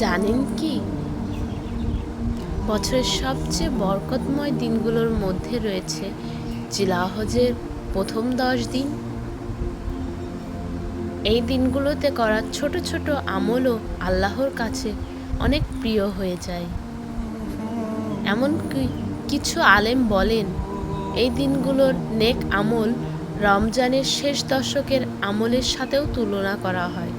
জানেন কি, বছরের সবচেয়ে বরকতময় দিনগুলোর মধ্যে রয়েছে জিলহজের প্রথম 10 দিন। এই দিনগুলোতে করা ছোট ছোট আমলও আল্লাহর কাছে অনেক প্রিয় হয়ে যায়। এমনকি কিছু আলেম বলেন, এই দিনগুলোর নেক আমল রমজানের শেষ দশকের আমলের সাথেও তুলনা করা হয়।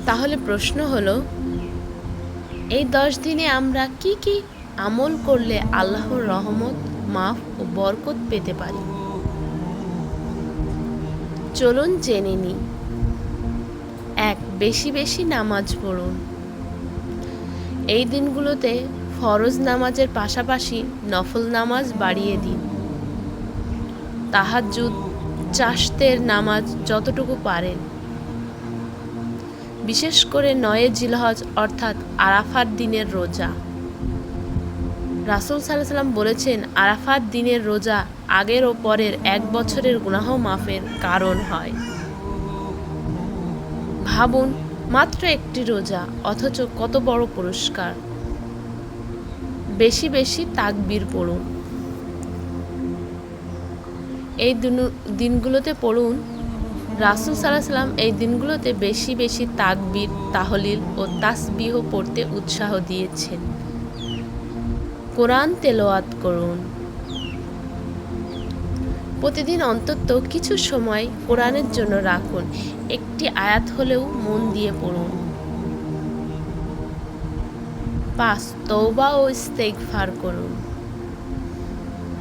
তাহলে প্রশ্ন হলো, এই 10 দিনে আমরা কি কি আমল করলে আল্লাহর রহমত, মাফ ও বরকত পেতে পারি? চলুন জেনে নিই। 1. বেশি বেশি নামাজ পড়ুন। এই দিনগুলোতে ফরজ নামাজের পাশাপাশি নফল নামাজ বাড়িয়ে দিন। তাহাজ্জুদ, চাশতের নামাজ যতটুকু পারেন। বিশেষ করে 9 জিলহজ অর্থাৎ আরাফার দিনের রোজা। রাসূল সাল্লাল্লাহু আলাইহি ওয়াসাল্লাম বলেছেন, আরাফার দিনের রোজা আগের ও পরের 1 বছরের গুনাহ মাফের কারণ হয়। ভাবুন, মাত্র একটি রোজা, অথচ কত বড় পুরস্কার। বেশি বেশি তাকবীর পড়ুন। এই দিনগুলোতে পড়ুন। রাসূল সাল্লাল্লাহু আলাইহি ওয়াসাল্লাম এই দিনগুলোতে বেশি বেশি তাকবীর, তাহলিল ও তাসবিহ পড়তে উৎসাহ দিয়েছেন। কোরআন তেলাওয়াত করুন। প্রতিদিন অন্তত কিছু সময় কোরআনের জন্য রাখুন। একটি আয়াত হলেও মন দিয়ে পড়ুন। 5. তওবা ও ইস্তেগফার করুন।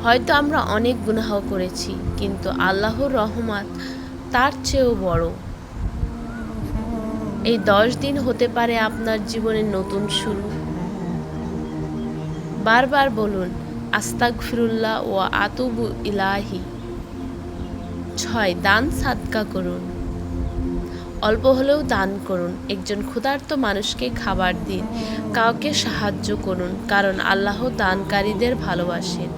হয়তো আমরা অনেক গুনাহ করেছি, কিন্তু আল্লাহর রহমত তার চেয়েও বড়। এই 10 দিন হতে পারে আপনার জীবনের নতুন শুরু। বারবার বলুন, আস্তাগফিরুল্লাহ ওয়া আতুবু ইলাইহি। 6. দান সাদকা করুন। অল্প হলেও দান করুন। একজন ক্ষুধার্ত মানুষকে খাবার দিন, কাউকে সাহায্য করুন, কারণ আল্লাহ দানকারীদের ভালোবাসেন।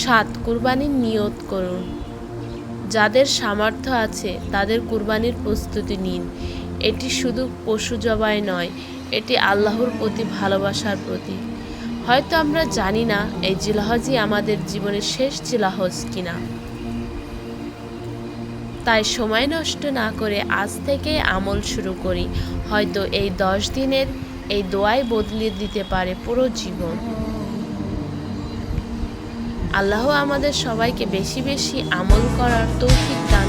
7. কুরবানির নিয়ত করুন। যাদের সামর্থ্য আছে তাদের কুরবানির প্রস্তুতি নিন। এটি শুধু পশু জবাই নয়, এটি আল্লাহর প্রতি ভালোবাসার প্রতীক। হয়তো আমরা জানি না এই জিলহজই আমাদের জীবনের শেষ জিলহজ কিনা। তাই সময় নষ্ট না করে আজ থেকে আমল শুরু করি। হয়তো এই 10 দিনের এই দোয়াই বদলে দিতে পারে পুরো জীবন। আল্লাহ আমাদের সবাইকে বেশি বেশি আমল করার তৌফিক দান